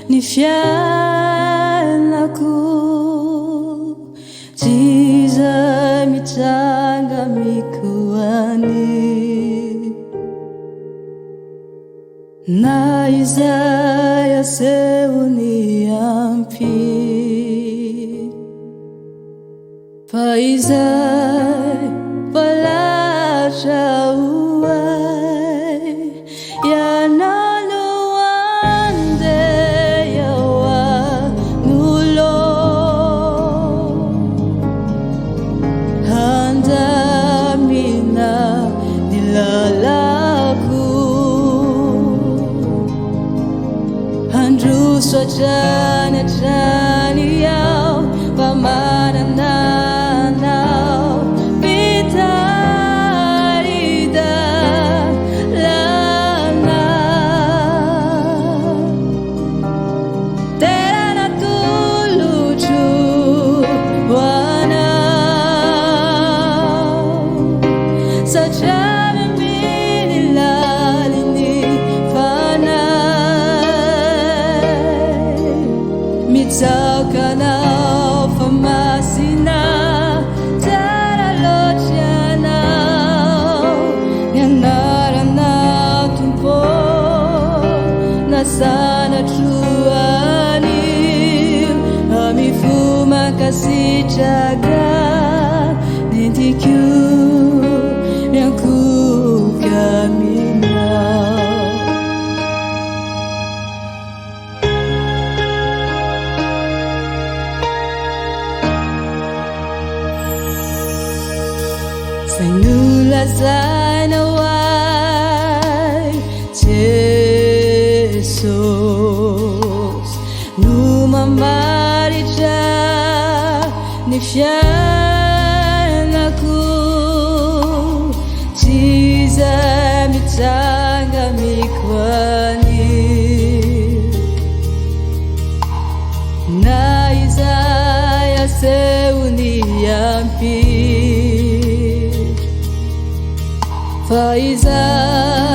ny fiainako, tsy izay mitsanga mikoany, na izay asehony ampy, fa izay palatra uay yanalo ande yawa nulo handamina nilalaku handruso jani yao pamanana Mitsakanao famasina taralotianao nianaranao tumpo nasanatruanio amifuma kasitraga nintiku yankukaminao. Sainula zainawai Jesus numamarija ni fiainaku, tsy izay mitsanga mikoany, na izay asehony ampy, fa izay